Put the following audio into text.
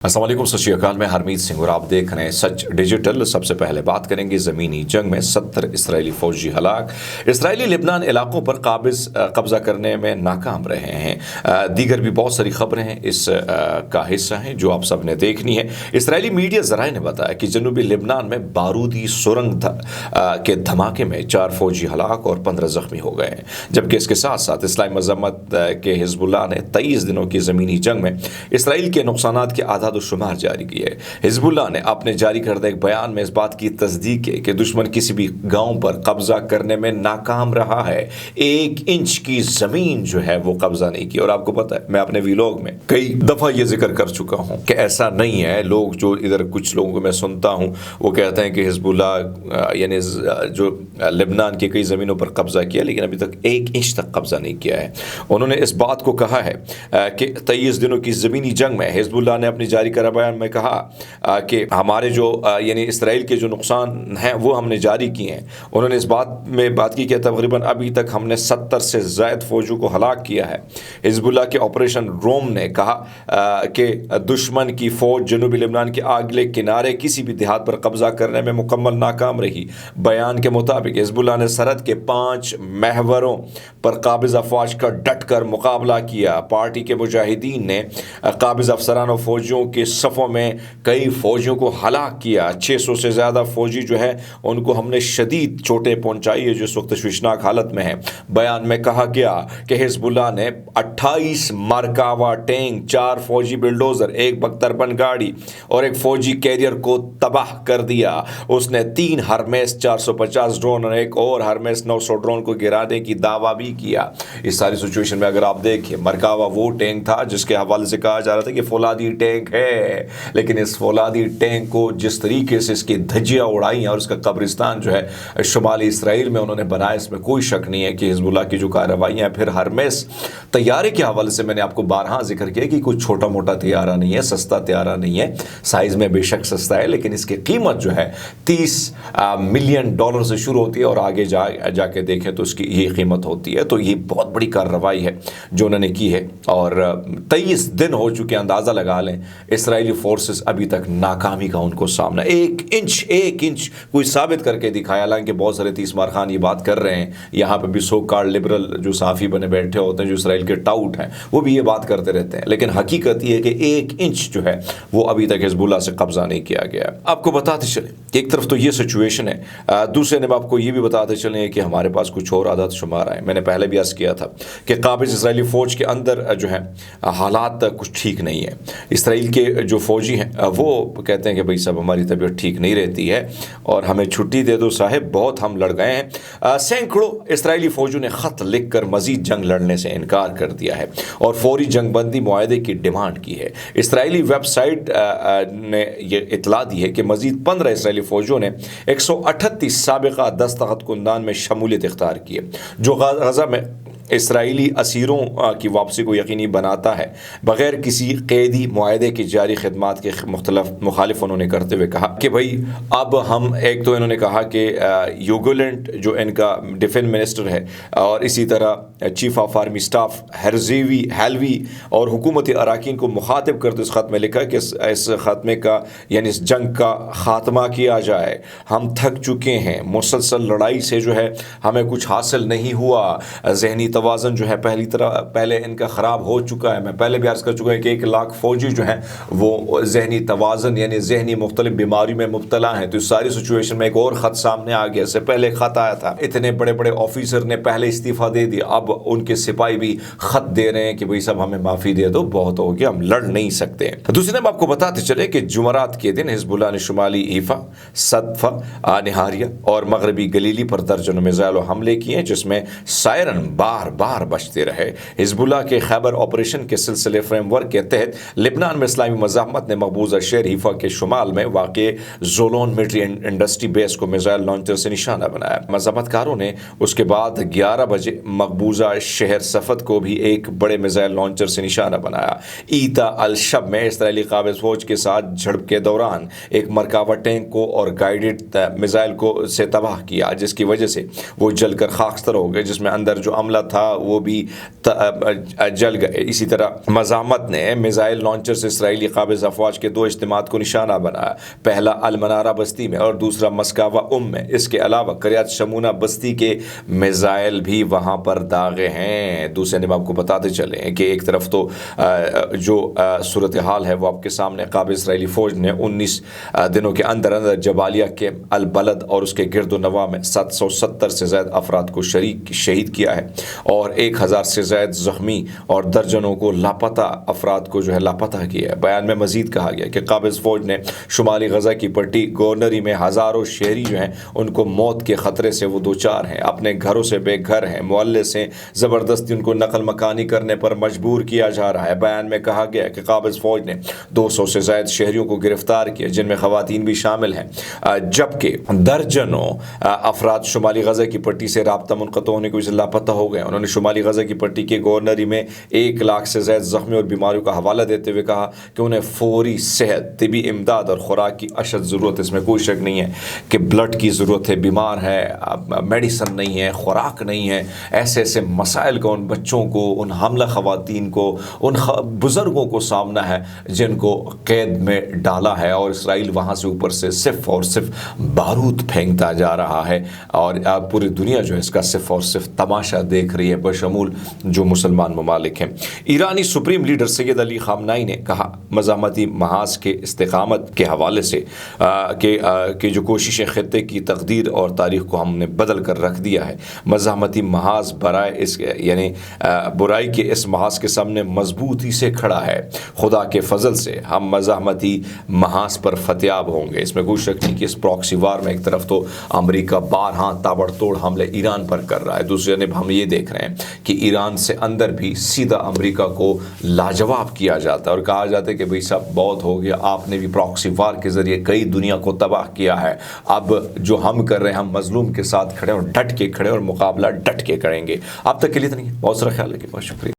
अस्सलाम वालेकुम, सत श्री अकाल। मैं हरमीत सिंह और आप देख रहे हैं सच डिजिटल। सबसे पहले बात करेंगे ज़मीनी जंग में 70 इसराइली फौजी हलाक। इसराइली लिबनान इलाकों पर कब्ज़ा करने में नाकाम रहे हैं। दीगर भी बहुत सारी खबरें हैं इस का हिस्सा हैं जो आप सब ने देखनी है। इसराइली मीडिया ज़राए ने बताया कि जनूबी लिबनान में बारूदी सुरंग के धमाके में 4 फौजी हलाक और 15 ज़ख्मी हो गए हैं, जबकि इसके साथ साथ इस्लामी मज़म्मत के हिजबुल्लाह ने 23 दिनों की ज़मीनी जंग में इसराइल के नुकसानात के आधा शुमार जारी की है। हिजबुल्लाह ने अपने जारी करदे एक बयान में इस बात की तस्दीक की कि दुश्मन किसी भी गांव पर कब्जा करने में नाकाम रहा है। 1 इंच की जमीन जो है वो कब्जा नहीं की। और आपको पता है, मैं अपने वीलॉग में कई दफा ये जिक्र कर चुका हूं कि ऐसा नहीं है। लोग जो इधर कुछ लोगों को मैं सुनता हूं वो कहते हैं कि हिजबुल्लाह यानी जो लिबनान की कई जमीनों पर कब्जा किया लेकिन अभी तक 1 इंच तक कब्जा नहीं किया है। उन्होंने इस बात को कहा है कि 23 दिनों की जमीनी जंग में हिजबुल्लाह ने अपनी जारी करा बयान में कहा कि हमारे जो यानी इसराइल के जो नुकसान हैं वो हमने जारी किए हैं। उन्होंने इस बात की कि तकरीबन अभी तक हमने 70 से ज़ायद फौजों को हलाक किया है। हिजबुल्लाह के ऑपरेशन रोम ने कहा कि दुश्मन की फौज जनूबी लिबनान के आगले किनारे किसी भी देहात पर कब्जा करने में मुकम्मल नाकाम रही। बयान के मुताबिक हिजबुल्लाह ने सरहद के 5 महवरों पर काबिज अफवाज का डट कर मुकाबला किया। पार्टी के मुजाहिदीन ने काबिज अफसरान और फौजियों के सफ़ों में कई फौजियों को हलाक किया। 600 से ज़्यादा फौजी जो है उनको हमने शदीद चोटें पहुंचाई है जो इस वक्त तशवीशनाक हालत में है। बयान में कहा गया कि हिजबुल्लाह ने 28 मरकावा टैंक, 4 फौजी बिल्डोज़र, 1 बख्तरबंद गाड़ी और 1 फौजी कैरियर को तबाह कर दिया। उसने 3 हरमेस 450 ड्रोन और 1 और हरमेस 900 ड्रोन को गिराने की दावा भी किया। इस सारी सिचुएशन में अगर आप देखिए, मरकावा वो टैंक था जिसके हवाले से कहा जा रहा था कि फौलादी टैंक है, लेकिन इस फौलादी टैंक को जिस तरीके से इसकी धज्जियाँ उड़ाई और इसका कब्रिस्तान जो है शुमाली इसराइल में उन्होंने बनाया, इसमें कोई शक नहीं है कि हिजबुल्लाह की जो कार्रवाइयाँ हैं। फिर हरमेस तैयारे के हवाले से मैंने आपको बारहा जिक्र किया कि कुछ छोटा मोटा तैयारा नहीं है, सस्ता तैयारा नहीं है। साइज़ में बेशक सस्ता है लेकिन इसकी कीमत जो है 30 मिलियन डॉलर से शुरू होती है और आगे जाके देखें तो उसकी ये कीमत होती है। तो ये बहुत बड़ी कार्रवाई है जो उन्होंने की है और 23 दिन हो चुके, अंदाज़ा लगा लें इसराइली फोर्सेस अभी तक नाकामी का उनको सामना। 1 इंच कोई साबित करके दिखाया। हालांकि बहुत सारे तीसमार खान ये बात कर रहे हैं, यहाँ पे भी सो कॉल्ड लिबरल जो साफ़ी बने बैठे होते हैं जो इसराइल के टाउट हैं वो भी ये बात करते रहते हैं, लेकिन हकीकत ये है कि 1 इंच जो है वो अभी तक हिजबुल्लाह से कब्जा नहीं किया गया। आपको बताते चले एक तरफ तो ये सिचुएशन है, दूसरे ने आपको ये भी बताते चले कि हमारे पास कुछ और आदत शुमार आए। मैंने पहले भी अर्ज़ किया था कि काबिज इसराइली फ़ौज के अंदर जो है हालात कुछ ठीक नहीं है। इसराइल के जो फौजी हैं वो कहते हैं कि भाई साहब हमारी तबीयत ठीक नहीं रहती है और हमें छुट्टी दे दो साहब, बहुत हम लड़ गए हैं। सैकड़ों इसराइली फौजियों ने ख़त लिख कर मज़ीद जंग लड़ने से इनकार कर दिया है और फौरी जंगबंदी मुआहदे की डिमांड की है। इसराइली वेबसाइट ने यह इतला दी है कि मज़ीद 15 इसराइली फौजियों ने 138 साबिक़ा दस्तखत कुंदान में शमूलियत इख्तियार की है, जो गज़ा में इसराइली असीरों की वापसी को यकीनी बनाता है बग़ैर किसी कैदी मुआहदे की जारी खिदमात के मुखालिफ उन्होंने करते हुए कहा कि भाई अब हम एक तो इन्होंने कहा कि यूगोलैंड जो इनका डिफेंस मिनिस्टर है और इसी तरह chief of army staff Helvi और हुकूमती अराकीन को मुखातिब करते इस ख़त में लिखा कि इस ख़त्मे का यानी इस जंग का ख़ात्मा किया जाए। हम थक चुके हैं, मुसलसल लड़ाई से जो है हमें कुछ हासिल नहीं हुआ। ज़हनी तवाज़न जो है पहले इनका ख़राब हो चुका है। मैं पहले भी अर्ज़ कर चुका है कि 1 लाख फ़ौजी जो हैं वो ज़हनी तवाज़न यानी ज़हनी मुख्तलिफ बीमारी में मुब्तला हैं। तो इस सारी सिचुएशन में एक और ख़त सामने आ गया। इससे पहले ख़त आया था, इतने बड़े बड़े ऑफिसर ने पहले इस्तीफ़ा दे दिया, अब उनके सिपाही भी ख़त दे रहे हैं कि भाई साहब हमें माफ़ी दे दो, बहुत हो गया, हम लड़ नहीं सकते। दूसरी तरफ आपको बताते चले कि जुमरात के दिन हिजबुल्लाह ने शुमाली ईफा, सदफा, निहारिया और मगरबी गलीली पर दर्जनों मिसाइल हमले किए जिसमें सायरन बार बचते रहे। हिजबुल्लाह के खैबर ऑपरेशन के सिलसिले फ्रेमवर्क के तहत लिबनान में इस्लामी मज़ाहमत ने मकबूजा शहर हीफा के शुमाल में वाक़े ज़ोलोन मिलिट्री इंडस्ट्री बेस को मिसाइल लॉन्चर से निशाना बनाया। मज़ाहमतकारों ने उसके बाद 11 बजे मकबूजा शहर सफ़द को भी एक बड़े मिसाइल लॉन्चर से निशाना बनाया। ईता अल शब में इसराइली काबिज फ़ौज के साथ झड़प के दौरान एक मरकावा टैंक को और गाइडेड मिसाइल को से तबाह किया जिसकी वजह से वो जलकर खाकस्तर हो गए, जिसमें अंदर जो अमला تھا وہ بھی جل گئے۔ اسی طرح مزاحمت نے میزائل لانچر سے اسرائیلی قابض افواج کے 2 اجتماعات کو نشانہ بنایا، پہلا المنارہ بستی میں اور دوسرا مسکاوا میں۔ اس کے علاوہ قریات شمونہ بستی کے میزائل بھی وہاں پر داغے ہیں۔ دوسرے نب آپ کو بتاتے چلیں کہ ایک طرف تو جو صورتحال ہے وہ آپ کے سامنے، قابض اسرائیلی فوج نے 19 دنوں کے اندر جبالیہ کے البلد اور اس کے گرد و نواح میں 770 سے زائد افراد کو شہید کیا ہے اور 1000 سے زائد زخمی اور درجنوں کو لاپتہ افراد کو لاپتہ کیا ہے۔ بیان میں مزید کہا گیا کہ قابض فوج نے شمالی غزہ کی پٹی گورنری میں ہزاروں شہری جو ہیں ان کو موت کے خطرے سے وہ دوچار ہیں، اپنے گھروں سے بے گھر ہیں، محلے سے زبردستی ان کو نقل مکانی کرنے پر مجبور کیا جا رہا ہے۔ بیان میں کہا گیا کہ قابض فوج نے 200 سے زائد شہریوں کو گرفتار کیا جن میں خواتین بھی شامل ہیں، جبکہ درجنوں افراد شمالی غزہ کی پٹی سے رابطہ منقطع ہونے کی وجہ سے لاپتہ ہو گئے۔ انہوں نے شمالی غزہ کی پٹی کے گورنری میں 1 لاکھ سے زائد زخمی اور بیماریوں کا حوالہ دیتے ہوئے کہا کہ انہیں فوری صحت، طبی امداد اور خوراک کی اشد ضرورت ہے۔ اس میں کوئی شک نہیں ہے کہ بلڈ کی ضرورت ہے، بیمار ہے، میڈیسن نہیں ہے، خوراک نہیں ہے۔ ایسے ایسے مسائل کا ان بچوں کو، ان حاملہ خواتین کو، ان بزرگوں کو سامنا ہے جن کو قید میں ڈالا ہے، اور اسرائیل وہاں سے اوپر سے صرف اور صرف بارود پھینکتا جا رہا ہے، اور پوری دنیا جو ہے اس کا صرف اور صرف تماشا دیکھ رہی ہے، بشمول جو مسلمان ممالک ہیں۔ ایرانی سپریم لیڈر سید علی خامنائی نے کہا مزاحمتی محاذ کے استقامت کے حوالے سے کہ جو کوششیں خطے کی تقدیر اور تاریخ کو ہم نے بدل کر رکھ دیا ہے، مزاحمتی محاذ برائی کے اس محاذ کے سامنے مضبوطی سے کھڑا ہے۔ خدا کے فضل سے ہم مزاحمتی محاذ پر فتیاب ہوں گے۔ اس میں کوئی شک نہیں کہ اس پراکسی وار میں ایک طرف تو امریکہ بارہا تابڑ توڑ حملے ایران پر کر رہا ہے، دوسری جانب ہم یہ دیکھ رہے ہیں کہ ایران سے اندر بھی سیدھا امریکہ کو لاجواب کیا جاتا ہے اور کہا جاتا ہے کہ بھئی سب بہت ہو گیا، آپ نے بھی پراکسی وار کے ذریعے کئی دنیا کو تباہ کیا ہے، اب جو ہم کر رہے ہیں ہم مظلوم کے ساتھ کھڑے اور ڈٹ کے کھڑے اور مقابلہ ڈٹ کے کریں گے۔ اب تک کے لیے اتنا ہی، بہت سارا خیال رکھیے، بہت شکریہ۔